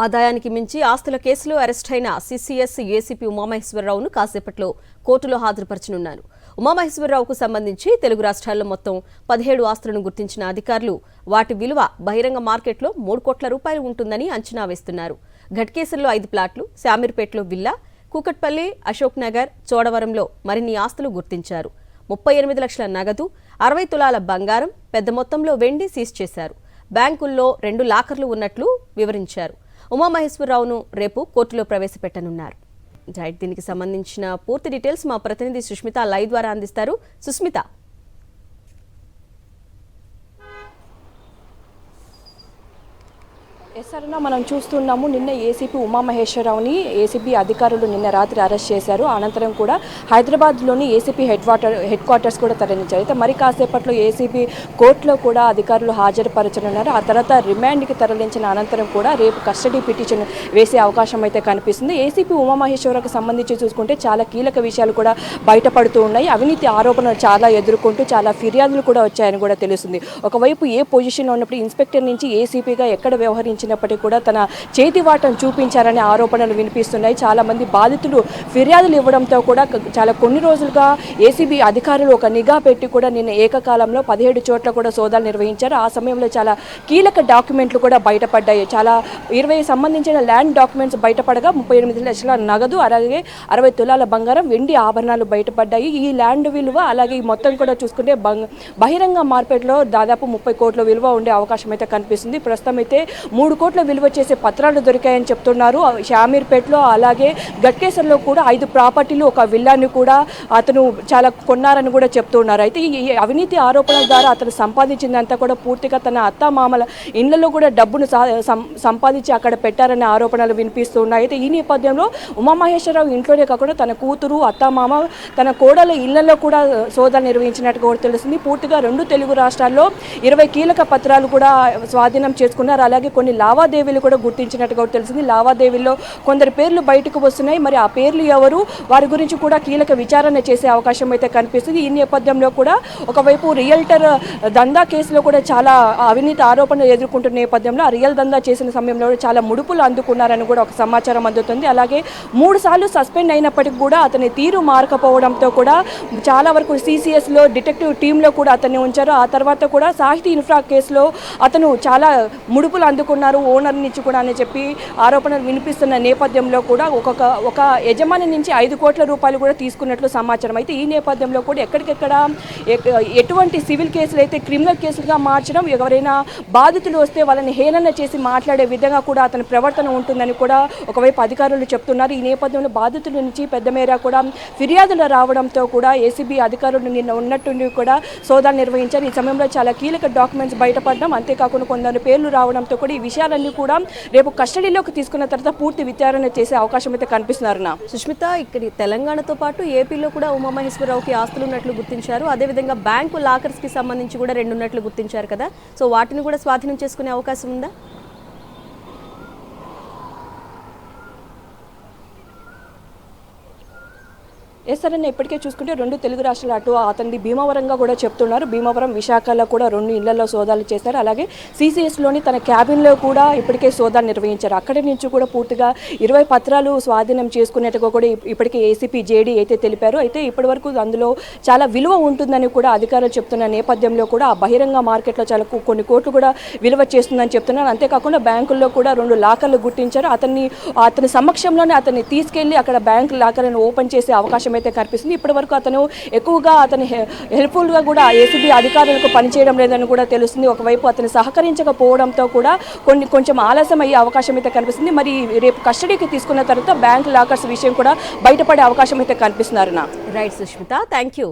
ఆదాయానికి మించి ఆస్తుల కేసులో అరెస్ట్ అయిన సిసిఎస్ ఏసీపీ ఉమామహేశ్వరరావును కాసేపట్లో కోర్టులో హాజరుపరచనున్నారు. ఉమామహేశ్వరరావుకు సంబంధించి తెలుగు రాష్ట్రాల్లో మొత్తం 17 ఆస్తులను గుర్తించిన అధికారులు వాటి విలువ బహిరంగ మార్కెట్లో 3 కోట్ల రూపాయలు ఉంటుందని అంచనా వేస్తున్నారు. ఘట్కేసర్లో 5 ప్లాట్లు, శామీర్పేటలో విల్లా, కూకట్పల్లి, అశోక్ నగర్, చోడవరంలో మరిన్ని ఆస్తులు గుర్తించారు. 38 లక్షల నగదు, 60 తులాల బంగారం, పెద్ద మొత్తంలో వెండి సీజ్ చేశారు. బ్యాంకుల్లో 2 లాకర్లు ఉన్నట్లు వివరించారు. ఉమామహేశ్వరరావును రేపు కోర్టులో ప్రవేశపెట్టనున్నారు. దీనికి సంబంధించిన పూర్తి డీటెయిల్స్ మా ప్రతినిధి సుష్మిత లైవ్ ద్వారా అందిస్తారు. సుష్మిత, ఎస్ఆర్న మనం చూస్తున్నాము. నిన్న ఏసీపీ ఉమామహేశ్వరరావుని ఏసీబీ అధికారులు నిన్న రాత్రి అరెస్ట్ చేశారు. అనంతరం కూడా హైదరాబాద్లోని ఏసీపీ హెడ్ క్వార్టర్స్ కూడా తరలించారు. అయితే మరి కాసేపట్లో ఏసీబీ కోర్టులో కూడా అధికారులు హాజరుపరచనున్నారు. ఆ తర్వాత రిమాండ్కి తరలించిన అనంతరం కూడా రేపు కస్టడీ పిటిషన్ వేసే అవకాశం అయితే కనిపిస్తుంది. ఏసీపీ ఉమామహేశ్వరరావుకు సంబంధించి చూసుకుంటే చాలా కీలక విషయాలు కూడా బయటపడుతూ ఉన్నాయి. అవినీతి ఆరోపణలు చాలా ఎదుర్కొంటూ చాలా ఫిర్యాదులు కూడా వచ్చాయని కూడా తెలుస్తుంది. ఒకవైపు ఏ పొజిషన్లో ఉన్నప్పుడు ఇన్స్పెక్టర్ నుంచి ఏసీపీగా ఎక్కడ వ్యవహరించినప్పటికీ కూడా తన చేతివాటం చూపించారనే ఆరోపణలు వినిపిస్తున్నాయి. చాలా మంది బాధితులు ఫిర్యాదులు ఇవ్వడంతో కూడా చాలా కొన్ని రోజులుగా ఏసీబీ అధికారులు ఒక నిఘా పెట్టి కూడా నిన్న ఏకకాలంలో 17 చోట్ల కూడా సోదాలు నిర్వహించారు. ఆ సమయంలో చాలా కీలక డాక్యుమెంట్లు కూడా బయటపడ్డాయి. చాలా 20 సంబంధించిన ల్యాండ్ డాక్యుమెంట్స్ బయటపడగా 38 లక్షల నగదు, అలాగే 60 తులాల బంగారం, వెండి ఆభరణాలు బయటపడ్డాయి. ఈ ల్యాండ్ విలువ అలాగే ఈ మొత్తం కూడా చూసుకుంటే బహిరంగ మార్కెట్లో దాదాపు 30 కోట్ల విలువ ఉండే అవకాశం అయితే కనిపిస్తుంది. ప్రస్తుతం అయితే 3 కోట్ల విలువ చేసే పత్రాలు దొరికాయని చెప్తున్నారు. శామీర్పేటలో అలాగే ఘట్కేసర్లో కూడా 5 ప్రాపర్టీలు, ఒక విల్లాని కూడా అతను చాలా కొన్నారని కూడా చెప్తున్నారు. అయితే ఈ అవినీతి ఆరోపణల ద్వారా అతను సంపాదించిందంతా కూడా పూర్తిగా తన అత్తామామల ఇళ్లలో కూడా డబ్బును సంపాదించి అక్కడ పెట్టారనే ఆరోపణలు వినిపిస్తున్నాయి. అయితే ఈ నేపథ్యంలో ఉమామహేశ్వరరావు ఇంట్లోనే కాకుండా తన కూతురు, అత్తామామ, తన కోడల ఇళ్లలో కూడా సోదాలు నిర్వహించినట్టు కూడా తెలుస్తుంది. పూర్తిగా 2 తెలుగు రాష్ట్రాల్లో 20 కీలక పత్రాలు కూడా స్వాధీనం చేసుకున్నారు. అలాగే కొన్ని లావాదేవీలు కూడా గుర్తించినట్టుగా తెలిసింది. లావాదేవీల్లో కొందరి పేర్లు బయటకు వస్తున్నాయి. మరి ఆ పేర్లు ఎవరు, వారి గురించి కూడా కీలక విచారణ చేసే అవకాశం అయితే కనిపిస్తుంది. ఈ నేపథ్యంలో కూడా ఒకవైపు రియల్టర్ దందా కేసులో కూడా చాలా అవినీతి ఆరోపణలు ఎదుర్కొంటున్న నేపథ్యంలో ఆ రియల్ దందా చేసిన సమయంలో చాలా ముడుపులు అందుకున్నారని కూడా ఒక సమాచారం అందుతుంది. అలాగే 3 సార్లు సస్పెండ్ అయినప్పటికీ కూడా అతని తీరు మారకపోవడంతో కూడా చాలా వరకు సిసిఎస్లో డిటెక్టివ్ టీంలో కూడా అతన్ని ఉంచారు. ఆ తర్వాత కూడా సాహితీ ఇన్ఫ్రా కేసులో అతను చాలా ముడుపులు అందుకున్నారు ఓనర్ నుంచి కూడా అని చెప్పి ఆరోపణలు వినిపిస్తున్న నేపథ్యంలో కూడా ఒక యజమాని నుంచి 5 కోట్ల రూపాయలు కూడా తీసుకున్నట్లు సమాచారం. అయితే ఈ నేపథ్యంలో కూడా ఎక్కడికెక్కడ ఎటువంటి సివిల్ కేసులు అయితే క్రిమినల్ కేసులుగా మార్చడం, ఎవరైనా బాధితులు వస్తే వాళ్ళని హేళన చేసి మాట్లాడే విధంగా కూడా అతని ప్రవర్తన ఉంటుందని కూడా ఒకవైపు అధికారులు చెప్తున్నారు. ఈ నేపథ్యంలో బాధితుల నుంచి పెద్ద మేర కూడా ఫిర్యాదులు రావడంతో కూడా ఏసీబీ అధికారులు నిన్న ఉన్నట్టుండి కూడా సోదాలు నిర్వహించారు. ఈ సమయంలో చాలా కీలక డాక్యుమెంట్స్ బయటపడడం, అంతేకాకుండా కొందరు పేర్లు రావడంతో కూడా ఈ విషయాలన్నీ కూడా రేపు కస్టడీలోకి తీసుకున్న తర్వాత పూర్తి విచారణ చేసే అవకాశం అయితే కనిపిస్తున్నారు. సుష్మిత, ఇక్కడ తెలంగాణతో పాటు ఏపీలో కూడా ఉమామహేశ్వరరావుకి ఆస్తులు ఉన్నట్లు గుర్తించారు. అదేవిధంగా బ్యాంకు లాకర్స్ కి సంబంధించి కూడా 2 ఉన్నట్లు గుర్తించారు కదా. సో వాటిని కూడా స్వాధీనం చేసుకునే అవకాశం ఉందా? ఎస్ఆర్ఎన్ ఇప్పటికే చూసుకుంటే 2 తెలుగు రాష్ట్రాలు అటు అతన్ని భీమవరంగా కూడా చెప్తున్నారు. భీమవరం, విశాఖలో కూడా 2 ఇళ్లలో సోదాలు చేశారు. అలాగే సిసిఎస్లోని తన క్యాబిన్లో కూడా ఇప్పటికే సోదాలు నిర్వహించారు. అక్కడి నుంచి కూడా పూర్తిగా 20 పత్రాలు స్వాధీనం చేసుకునేట్టుగా కూడా ఇప్పటికే ఏసీపీ జేడీ అయితే తెలిపారు. అయితే ఇప్పటివరకు అందులో చాలా విలువ ఉంటుందని కూడా అధికారులు చెప్తున్న నేపథ్యంలో కూడా ఆ బహిరంగ మార్కెట్లో చాలా కొన్ని కోట్లు కూడా విలువ చేస్తుందని చెప్తున్నారు. అంతేకాకుండా బ్యాంకుల్లో కూడా 2 లాకర్లు గుర్తించారు. అతని సమక్షంలోనే అతన్ని తీసుకెళ్లి అక్కడ బ్యాంక్ లాకర్లను ఓపెన్ చేసే అవకాశం అయితే కనిపిస్తుంది. ఇప్పటి వరకు అతను ఎక్కువగా అతని హెల్ప్ఫుల్గా కూడా ఏసీబీ అధికారులకు పనిచేయడం లేదని కూడా తెలుస్తుంది. ఒకవైపు అతను సహకరించకపోవడంతో కూడా కొంచెం ఆలస్యం అయ్యే అవకాశం అయితే కనిపిస్తుంది. మరి రేపు కస్టడీకి తీసుకున్న తర్వాత బ్యాంక్ లాకర్స్ విషయం కూడా బయటపడే అవకాశం అయితే కనిపిస్తున్నారు. Right Sushmita, thank you.